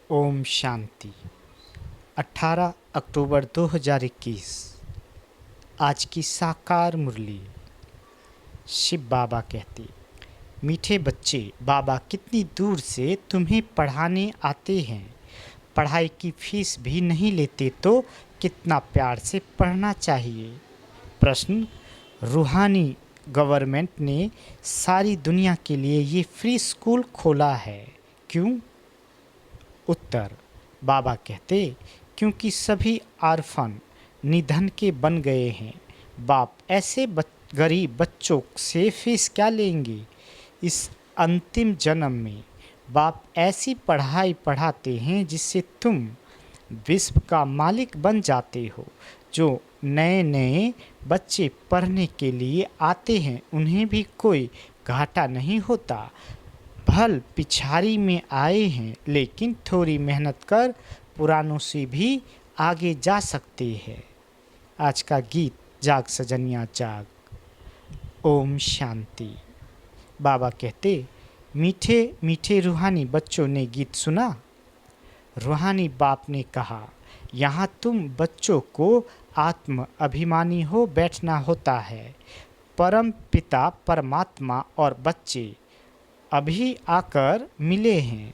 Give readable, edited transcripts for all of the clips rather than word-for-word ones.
ओम शांति। 18 अक्टूबर 2021 आज की साकार मुरली। शिव बाबा कहते, मीठे बच्चे, बाबा कितनी दूर से तुम्हें पढ़ाने आते हैं। पढ़ाई की फीस भी नहीं लेते तो कितना प्यार से पढ़ना चाहिए। प्रश्न, रूहानी गवर्नमेंट ने सारी दुनिया के लिए ये फ्री स्कूल खोला है, क्यों? उत्तर, बाबा कहते, क्योंकि सभी आर्फन निधन के बन गए हैं। बाप ऐसे गरीब बच्चों से फीस क्या लेंगे। इस अंतिम जन्म में बाप ऐसी पढ़ाई पढ़ाते हैं जिससे तुम विश्व का मालिक बन जाते हो। जो नए नए बच्चे पढ़ने के लिए आते हैं उन्हें भी कोई घाटा नहीं होता। भल पिछाड़ी में आए हैं लेकिन थोड़ी मेहनत कर पुरानों से भी आगे जा सकते हैं। आज का गीत जाग सजनिया जाग। ओम शांति। बाबा कहते, मीठे मीठे रूहानी बच्चों ने गीत सुना। रूहानी बाप ने कहा, यहाँ तुम बच्चों को आत्म अभिमानी हो बैठना होता है। परम पिता परमात्मा और बच्चे अभी आकर मिले हैं।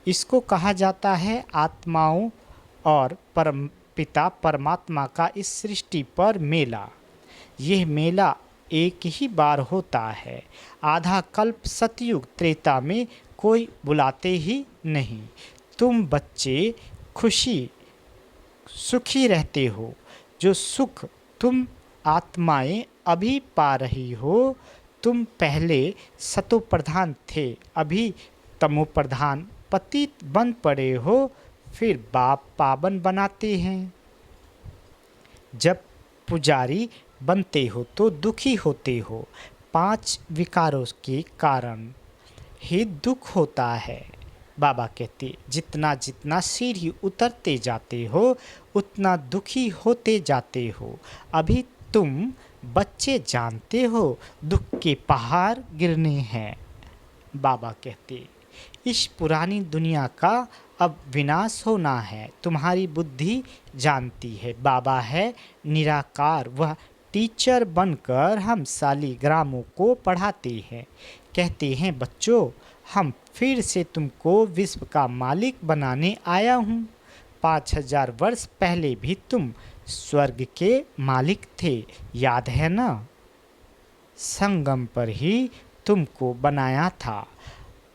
इसको कहा जाता है आत्माओं और परम पिता परमात्मा का इस सृष्टि पर मेला। यह मेला एक ही बार होता है। आधा कल्प सतयुग त्रेता में कोई बुलाते ही नहीं। तुम बच्चे सुखी रहते हो। जो सुख तुम आत्माएं अभी पा रही हो। तुम पहले सतो प्रधान थे, अभी तमो प्रधान पतित बन पड़े हो। फिर बाप पावन बनाते हैं। जब पुजारी बनते हो तो दुखी होते हो। 5 विकारों के कारण ही दुख होता है। बाबा कहते, जितना जितना सीढ़ी उतरते जाते हो उतना दुखी होते जाते हो। अभी तुम बच्चे जानते हो दुख के पहाड़ गिरने हैं। बाबा कहते, इस पुरानी दुनिया का अब विनाश होना है। तुम्हारी बुद्धि जानती है बाबा है निराकार। वह टीचर बनकर हम शालिग्रामों को पढ़ाते हैं। कहते हैं, बच्चों हम फिर से तुमको विश्व का मालिक बनाने आया हूँ। 5000 वर्ष पहले भी तुम स्वर्ग के मालिक थे, याद है ना? संगम पर ही तुमको बनाया था।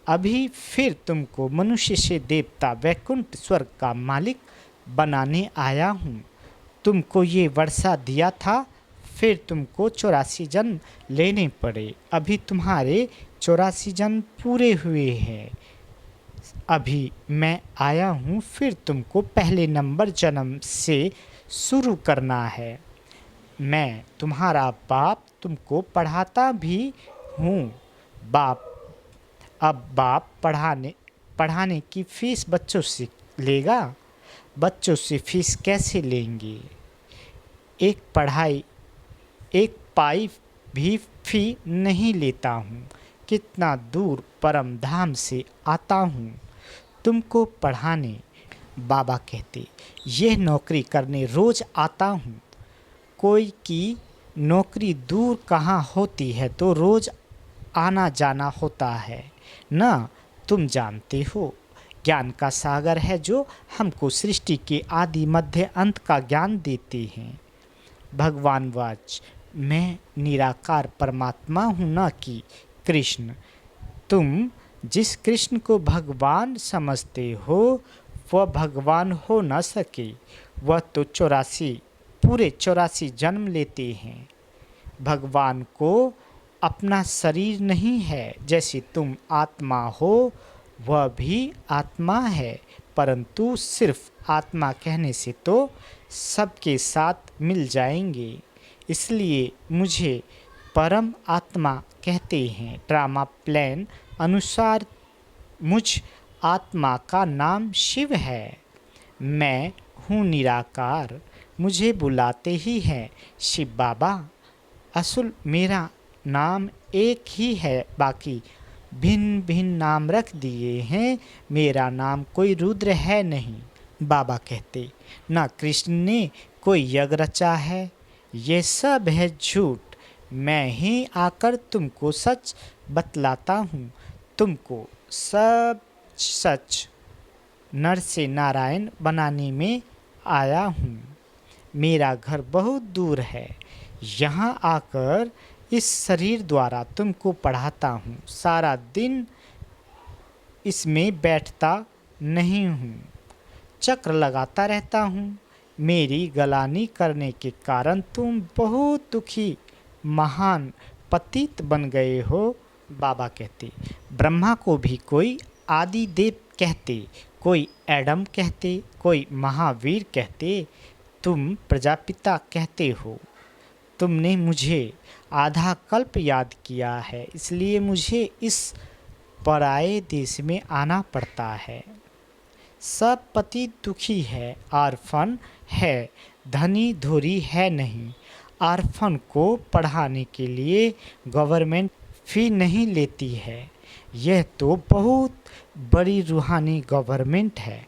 अभी फिर तुमको मनुष्य से देवता वैकुंठ स्वर्ग का मालिक बनाने आया हूँ। तुमको ये वर्षा दिया था, फिर तुमको 84 जन्म लेने पड़े। अभी तुम्हारे 84 जन्म पूरे हुए हैं। अभी मैं आया हूँ, फिर तुमको पहले नंबर जन्म से शुरू करना है। मैं तुम्हारा बाप तुमको पढ़ाता भी हूँ। अब बाप पढ़ाने की फीस बच्चों से लेगा। बच्चों से फीस कैसे लेंगे? एक पाई भी फी नहीं लेता हूँ। कितना दूर परम धाम से आता हूँ तुमको पढ़ाने। बाबा कहते, यह नौकरी करने रोज आता हूँ। कोई की नौकरी दूर कहाँ होती है तो रोज आना जाना होता है ना। तुम जानते हो ज्ञान का सागर है जो हमको सृष्टि के आदि मध्य अंत का ज्ञान देते हैं। भगवान वाच, मैं निराकार परमात्मा हूँ ना कि कृष्ण। तुम जिस कृष्ण को भगवान समझते हो वह भगवान हो न सके। वह तो 84 जन्म लेते हैं। भगवान को अपना शरीर नहीं है। जैसे तुम आत्मा हो वह भी आत्मा है, परंतु सिर्फ आत्मा कहने से तो सबके साथ मिल जाएंगे। इसलिए मुझे परम आत्मा कहते हैं। ड्रामा प्लान अनुसार मुझ आत्मा का नाम शिव है। मैं हूँ निराकार, मुझे बुलाते ही हैं शिव बाबा। असल मेरा नाम एक ही है, बाकी भिन्न भिन्न नाम रख दिए हैं। मेरा नाम कोई रुद्र है नहीं। बाबा कहते, ना कृष्ण ने कोई यज्ञ रचा है, ये सब है झूठ। मैं ही आकर तुमको सच बतलाता हूँ। तुमको सब सच नर से नारायण बनाने में आया हूँ। मेरा घर बहुत दूर है। यहाँ आकर इस शरीर द्वारा तुमको पढ़ाता हूँ। सारा दिन इसमें बैठता नहीं हूँ, चक्र लगाता रहता हूँ। मेरी गलानी करने के कारण तुम बहुत दुखी महान पतित बन गए हो। बाबा कहते, ब्रह्मा को भी कोई आदि देव कहते, कोई एडम कहते, कोई महावीर कहते, तुम प्रजापिता कहते हो। तुमने मुझे आधा कल्प याद किया है, इसलिए मुझे इस पराये देश में आना पड़ता है। सब पति दुखी है, आर्फन है, धनी धोरी है नहीं। आर्फन को पढ़ाने के लिए गवर्नमेंट फी नहीं लेती है। यह तो बहुत बड़ी रूहानी गवर्नमेंट है।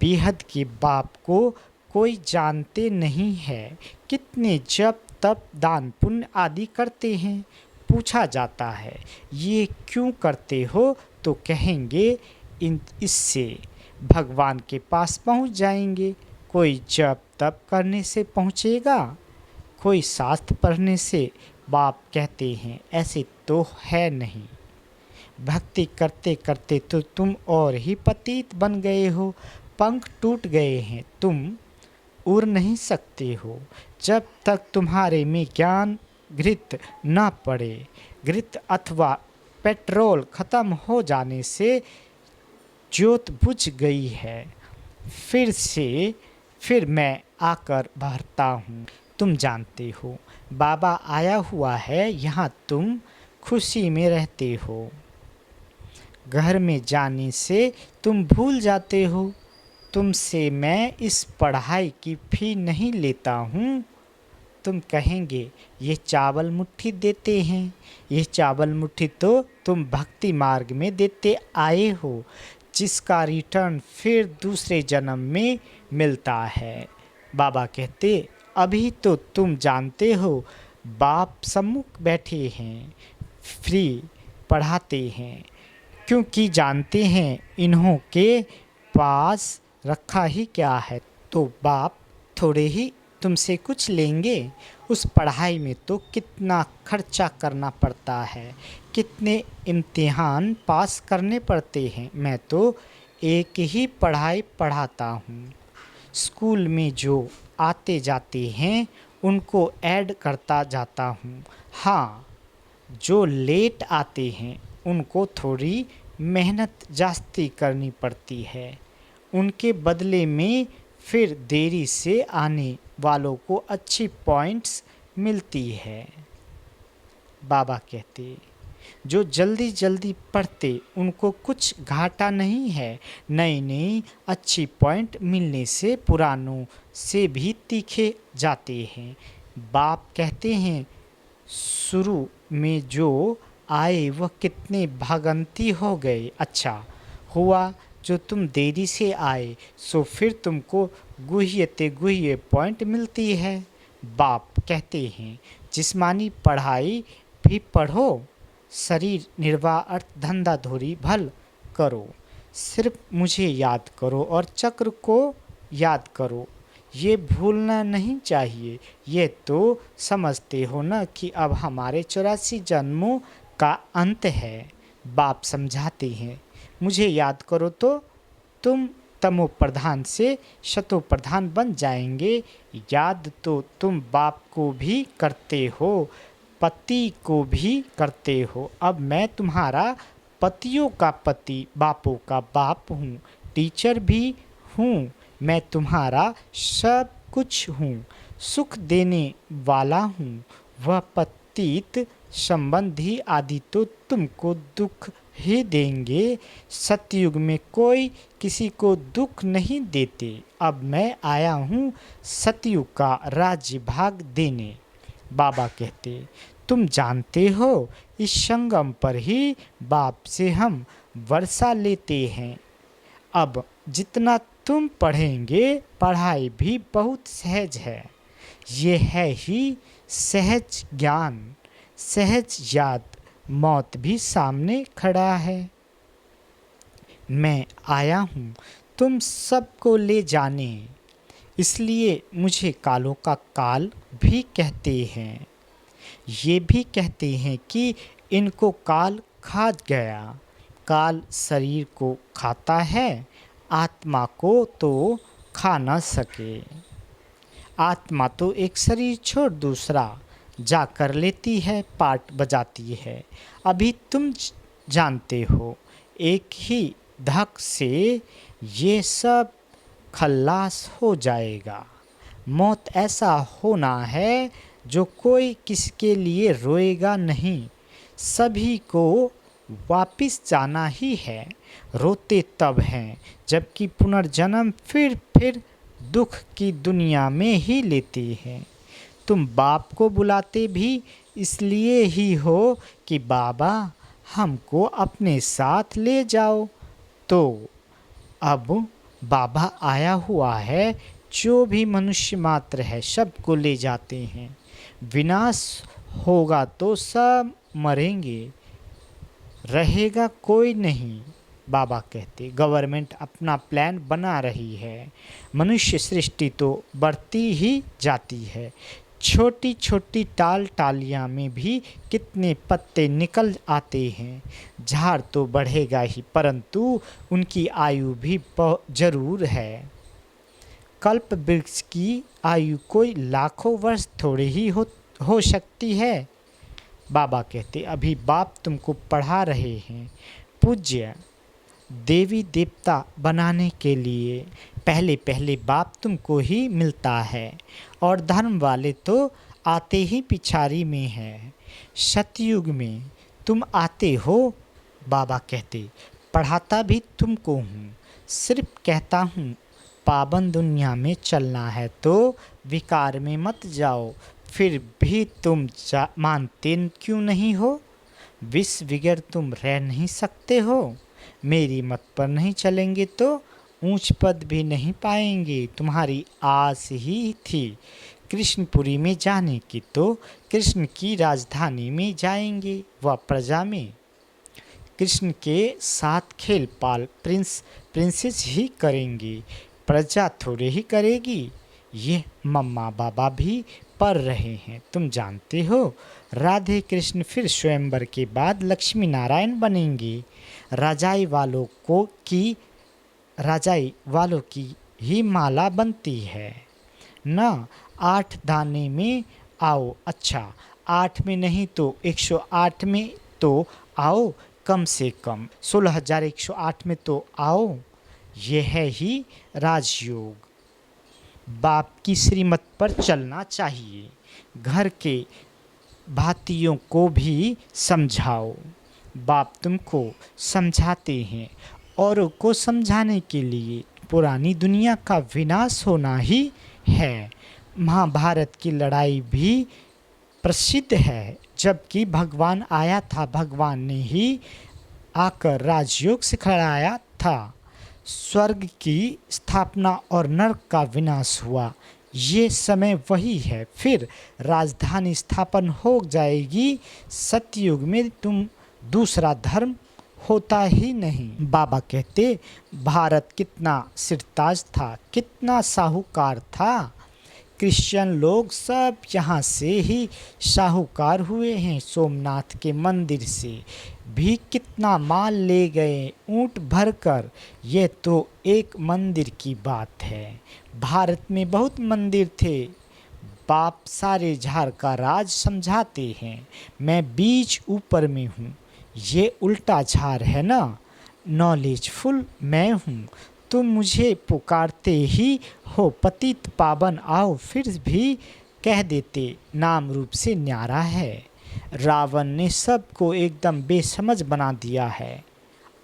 बेहद के बाप को कोई जानते नहीं है। कितने जप तप दान पुण्य आदि करते हैं। पूछा जाता है, ये क्यों करते हो, तो कहेंगे इससे भगवान के पास पहुंच जाएंगे। कोई जप तप करने से पहुंचेगा, कोई शास्त्र पढ़ने से। बाप कहते हैं, ऐसे तो है नहीं। भक्ति करते करते तो तुम और ही पतित बन गए हो। पंख टूट गए हैं, तुम उड़ नहीं सकते हो। जब तक तुम्हारे में ज्ञान घृत न पड़े, घृत अथवा पेट्रोल खत्म हो जाने से ज्योत बुझ गई है, फिर मैं आकर भरता हूँ। तुम जानते हो, बाबा आया हुआ है, यहाँ तुम खुशी में रहते हो। घर में जाने से तुम भूल जाते हो। तुमसे मैं इस पढ़ाई की फी नहीं लेता हूँ। तुम कहेंगे, ये चावल मुट्ठी देते हैं। ये चावल मुट्ठी तो तुम भक्ति मार्ग में देते आए हो, जिसका रिटर्न फिर दूसरे जन्म में मिलता है। बाबा कहते, अभी तो तुम जानते हो, बाप सम्मुख बैठे हैं, फ्री पढ़ाते हैं, क्योंकि जानते हैं इन्हों के पास रखा ही क्या है। तो बाप थोड़े ही तुमसे कुछ लेंगे। उस पढ़ाई में तो कितना खर्चा करना पड़ता है, कितने इम्तिहान पास करने पड़ते हैं। मैं तो एक ही पढ़ाई पढ़ाता हूँ। स्कूल में जो आते जाते हैं उनको ऐड करता जाता हूँ। हाँ, जो लेट आते हैं उनको थोड़ी मेहनत जास्ती करनी पड़ती है। उनके बदले में फिर देरी से आने वालों को अच्छी पॉइंट्स मिलती है। बाबा कहते, जो जल्दी जल्दी पढ़ते उनको कुछ घाटा नहीं है। नई नई अच्छी पॉइंट मिलने से पुरानों से भी तीखे जाते हैं। बाप कहते हैं, शुरू में जो आए वह कितने भागंती हो गए। अच्छा हुआ जो तुम देरी से आए, सो फिर तुमको गुह्यते गुह्य पॉइंट मिलती है। बाप कहते हैं, जिस्मानी पढ़ाई भी पढ़ो, शरीर निर्वाह अर्थ धंधा धोरी भल करो। सिर्फ मुझे याद करो और चक्र को याद करो। ये भूलना नहीं चाहिए। ये तो समझते हो ना कि अब हमारे 84 जन्मों का अंत है। बाप समझाते हैं, मुझे याद करो तो तुम तमो प्रधान से शतो प्रधान बन जाएंगे। याद तो तुम बाप को भी करते हो, पति को भी करते हो। अब मैं तुम्हारा पतियों का पति, बापों का बाप हूँ, टीचर भी हूँ। मैं तुम्हारा सब कुछ हूँ, सुख देने वाला हूँ। वह पतित संबंधी आदि तो तुमको दुख ही देंगे। सतयुग में कोई किसी को दुख नहीं देते। अब मैं आया हूँ सतयुग का राज्य भाग देने। बाबा कहते, तुम जानते हो इस संगम पर ही बाप से हम वर्षा लेते हैं। अब जितना तुम पढ़ेंगे पढ़ाई भी बहुत सहज है। ये है ही सहज ज्ञान, सहज याद। मौत भी सामने खड़ा है। मैं आया हूँ तुम सबको ले जाने, इसलिए मुझे कालों का काल भी कहते हैं। ये भी कहते हैं कि इनको काल खा गया। काल शरीर को खाता है, आत्मा को तो खा न सके। आत्मा तो एक शरीर छोड़ दूसरा जा कर लेती है, पार्ट बजाती है। अभी तुम जानते हो एक ही धक से ये सब खल्लास हो जाएगा। मौत ऐसा होना है जो कोई किसके लिए रोएगा नहीं। सभी को वापिस जाना ही है। रोते तब हैं जबकि पुनर्जन्म फिर दुख की दुनिया में ही लेते हैं। तुम बाप को बुलाते भी इसलिए ही हो कि बाबा हमको अपने साथ ले जाओ। तो अब बाबा आया हुआ है, जो भी मनुष्य मात्र है सबको ले जाते हैं। विनाश होगा तो सब मरेंगे, रहेगा कोई नहीं। बाबा कहते गवर्नमेंट अपना प्लान बना रही है। मनुष्य सृष्टि तो बढ़ती ही जाती है। छोटी छोटी टालियाँ में भी कितने पत्ते निकल आते हैं। झाड़ तो बढ़ेगा ही, परंतु उनकी आयु भी जरूर है। कल्प वृक्ष की आयु कोई लाखों वर्ष थोड़ी ही हो सकती है। बाबा कहते अभी बाप तुमको पढ़ा रहे हैं। पूज्य देवी देवता बनाने के लिए पहले पहले बाप तुमको ही मिलता है, और धर्म वाले तो आते ही पिछाड़ी में है। सतयुग में तुम आते हो। बाबा कहते पढ़ाता भी तुमको हूँ, सिर्फ कहता हूँ पावन दुनिया में चलना है तो विकार में मत जाओ। फिर भी तुम मानते क्यों नहीं हो? विष बगैर तुम रह नहीं सकते हो। मेरी मत पर नहीं चलेंगे तो ऊंच पद भी नहीं पाएंगे। तुम्हारी आस ही थी कृष्णपुरी में जाने की, तो कृष्ण की राजधानी में जाएंगे, वह प्रजा में। कृष्ण के साथ खेल पाल प्रिंसेस ही करेंगे, प्रजा थोड़े ही करेगी। ये मम्मा बाबा भी पढ़ रहे हैं। तुम जानते हो राधे कृष्ण फिर स्वयंवर के बाद लक्ष्मी नारायण बनेंगे। राजाई वालों की ही माला बनती है न। 8 दाने में आओ। अच्छा 8 में नहीं तो 108 में तो आओ, कम से कम 16,108 में तो आओ। यह है ही राजयोग। बाप की श्रीमत पर चलना चाहिए। घर के भातियों को भी समझाओ। बाप तुमको समझाते हैं। औरों को समझाने के लिए पुरानी दुनिया का विनाश होना ही है। महाभारत की लड़ाई भी प्रसिद्ध है। जबकि भगवान आया था, भगवान ने ही आकर राजयोग सिखाया था। स्वर्ग की स्थापना और नरक का विनाश हुआ। ये समय वही है। फिर राजधानी स्थापन हो जाएगी। सतयुग में तुम दूसरा धर्म होता ही नहीं। बाबा कहते भारत कितना सिरताज था, कितना साहूकार था। क्रिश्चियन लोग सब यहाँ से ही साहूकार हुए हैं। सोमनाथ के मंदिर से भी कितना माल ले गए ऊंट भरकर। ये तो एक मंदिर की बात है। भारत में बहुत मंदिर थे। बाप सारे झाड़ का राज समझाते हैं। मैं बीच ऊपर में हूँ, ये उल्टा झाड़ है ना। नॉलेजफुल मैं हूँ। तुम मुझे पुकारते ही हो पतित पावन आओ, फिर भी कह देते नाम रूप से न्यारा है। रावण ने सबको एकदम बेसमझ बना दिया है।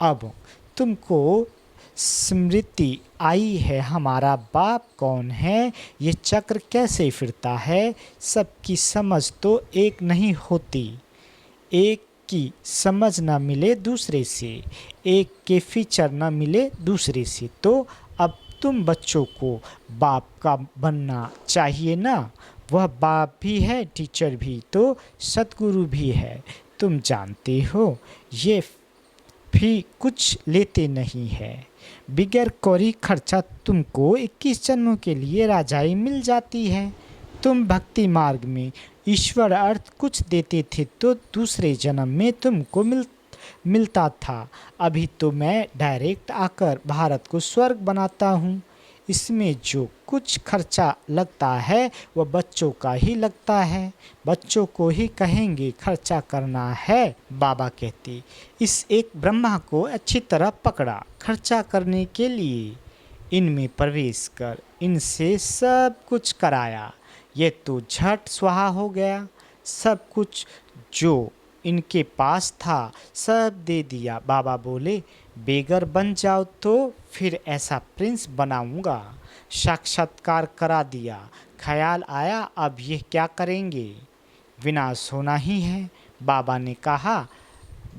अब तुमको स्मृति आई है हमारा बाप कौन है, ये चक्र कैसे फिरता है, सबकी समझ तो एक नहीं होती, एक की समझ ना मिले दूसरे से, एक के फीचर ना मिले दूसरे से। तो अब तुम बच्चों को बाप का बनना चाहिए ना, वह बाप भी है, टीचर भी, तो सतगुरु भी है। तुम जानते हो ये भी कुछ लेते नहीं है, बिगैर कौड़ी खर्चा तुमको 21 जन्मों के लिए राजाई मिल जाती है। तुम भक्ति मार्ग में ईश्वर अर्थ कुछ देते थे तो दूसरे जन्म में तुमको मिलता था। अभी तो मैं डायरेक्ट आकर भारत को स्वर्ग बनाता हूँ। इसमें जो कुछ खर्चा लगता है वह बच्चों का ही लगता है, बच्चों को ही कहेंगे खर्चा करना है। बाबा कहते, इस एक ब्रह्मा को अच्छी तरह पकड़ा खर्चा करने के लिए, इनमें प्रवेश कर इनसे सब कुछ कराया, ये तो झट स्वाहा हो गया। सब कुछ जो इनके पास था सब दे दिया। बाबा बोले, बेगर बन जाओ तो फिर ऐसा प्रिंस बनाऊंगा। साक्षात्कार करा दिया, ख्याल आया अब ये क्या करेंगे, विनाश होना ही है। बाबा ने कहा,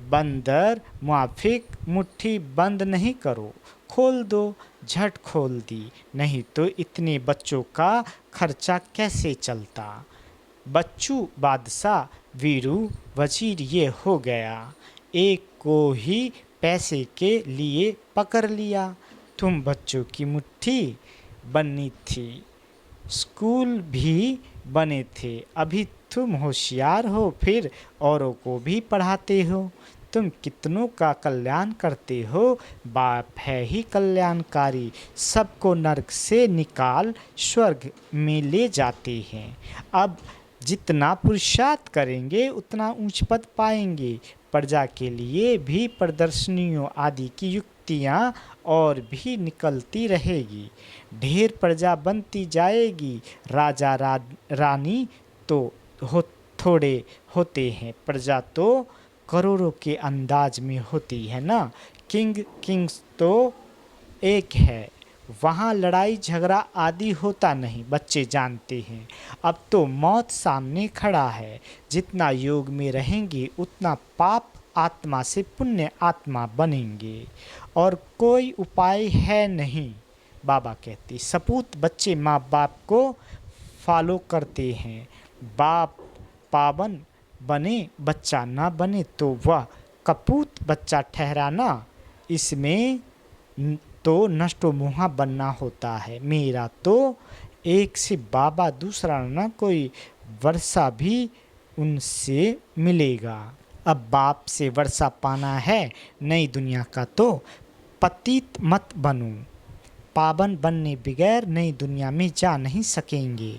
बंदर मुआफिक मुट्ठी बंद नहीं करो, खोल दो। झट खोल दी, नहीं तो इतने बच्चों का खर्चा कैसे चलता। बच्चू बादशाह वीरू वजीर ये हो गया, एक को ही पैसे के लिए पकड़ लिया। तुम बच्चों की मुट्ठी बननी थी, स्कूल भी बने थे, अभी तुम होशियार हो फिर औरों को भी पढ़ाते हो। तुम कितनों का कल्याण करते हो, बाप है ही कल्याणकारी, सबको नरक से निकाल स्वर्ग में ले जाते हैं। अब जितना पुरुषार्थ करेंगे उतना ऊंच पद पाएंगे। प्रजा के लिए भी प्रदर्शनियों आदि की युक्तियाँ और भी निकलती रहेगी, ढेर प्रजा बनती जाएगी। राजा रानी तो थोड़े होते हैं, प्रजा तो करोड़ों के अंदाज में होती है ना। किंग्स तो एक है, वहाँ लड़ाई झगड़ा आदि होता नहीं, बच्चे जानते हैं। अब तो मौत सामने खड़ा है, जितना योग में रहेंगे उतना पाप आत्मा से पुण्य आत्मा बनेंगे, और कोई उपाय है नहीं। बाबा कहते, सपूत बच्चे माँ बाप को फॉलो करते हैं। बाप पावन बने, बच्चा ना बने तो वह कपूत बच्चा ठहराना, इसमें तो नष्टो मुहा बनना होता है। मेरा तो एक से बाबा, दूसरा ना कोई वर्षा भी उनसे मिलेगा। अब बाप से वर्षा पाना है नई दुनिया का, तो पतित मत बनो, पावन बनने बगैर नई दुनिया में जा नहीं सकेंगे।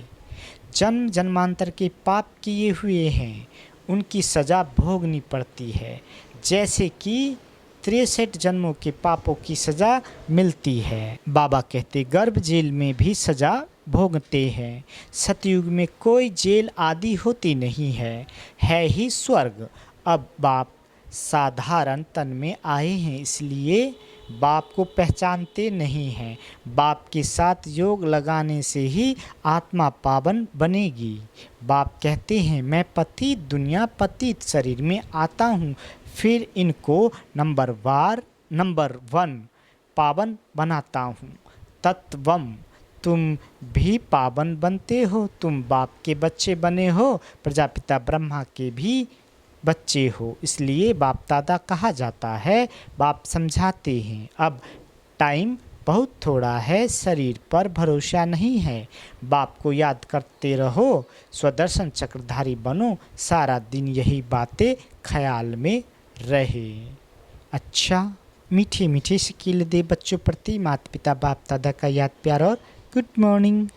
जन्म जन्मांतर के पाप किए हुए हैं, उनकी सज़ा भोगनी पड़ती है, जैसे कि 63 जन्मों के पापों की सज़ा मिलती है। बाबा कहते, गर्भ जेल में भी सज़ा भोगते हैं। सतयुग में कोई जेल आदि होती नहीं है ही स्वर्ग। अब बाप साधारण तन में आए हैं, इसलिए बाप को पहचानते नहीं हैं। बाप के साथ योग लगाने से ही आत्मा पावन बनेगी। बाप कहते हैं, मैं पतित दुनिया पतित शरीर में आता हूँ, फिर इनको नंबर 1 पावन बनाता हूँ। तत्वम, तुम भी पावन बनते हो, तुम बाप के बच्चे बने हो, प्रजापिता ब्रह्मा के भी बच्चे हो, इसलिए बाप दादा कहा जाता है। बाप समझाते हैं, अब टाइम बहुत थोड़ा है, शरीर पर भरोसा नहीं है। बाप को याद करते रहो, स्वदर्शन चक्रधारी बनो, सारा दिन यही बातें ख्याल में रहे। अच्छा, मीठे मीठे स्किल दे बच्चों प्रति माता पिता बाप दादा का याद प्यार और गुड मॉर्निंग।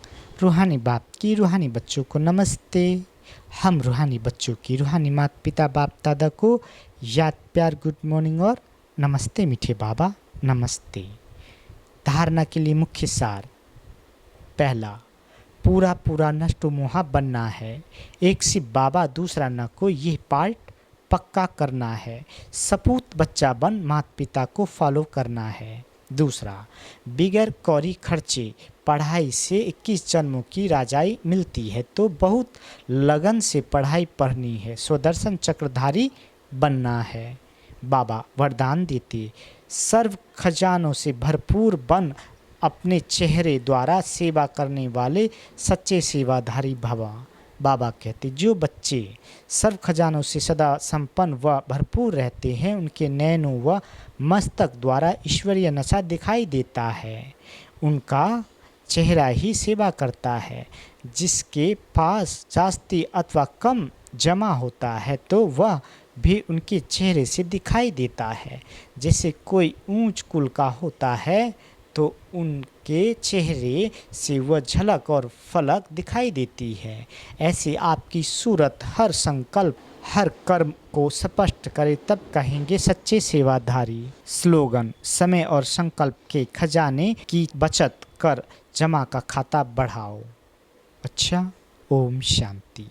रूहानी बाप की रूहानी बच्चों को नमस्ते। हम रूहानी बच्चों की रूहानी माता पिता बाप दादा को याद प्यार गुड मॉर्निंग और नमस्ते मीठे बाबा नमस्ते। धारणा के लिए मुख्य सार, पहला, पूरा नष्टो मोहा बनना है, एक से बाबा दूसरा न को, यह पार्ट पक्का करना है। सपूत बच्चा बन माता पिता को फॉलो करना है। दूसरा, बिगैर कौड़ी खर्चे पढ़ाई से 21 जन्मों की राजाई मिलती है, तो बहुत लगन से पढ़ाई पढ़नी है, स्वदर्शन चक्रधारी बनना है। बाबा वरदान देते, सर्व खजानों से भरपूर बन अपने चेहरे द्वारा सेवा करने वाले सच्चे सेवाधारी भवा। बाबा कहते, जो बच्चे सर्व खजानों से सदा संपन्न व भरपूर रहते हैं, उनके नैनों व मस्तक द्वारा ईश्वरीय नशा दिखाई देता है, उनका चेहरा ही सेवा करता है। जिसके पास जास्ती अथवा कम जमा होता है तो वह भी उनके चेहरे से दिखाई देता है। जैसे कोई ऊंच कुल का होता है तो उनके चेहरे से वह झलक और फलक दिखाई देती है। ऐसे आपकी सूरत हर संकल्प हर कर्म को स्पष्ट करे, तब कहेंगे सच्चे सेवाधारी। स्लोगन, समय और संकल्प के खजाने की बचत कर जमा का खाता बढ़ाओ। अच्छा, ओम शांति।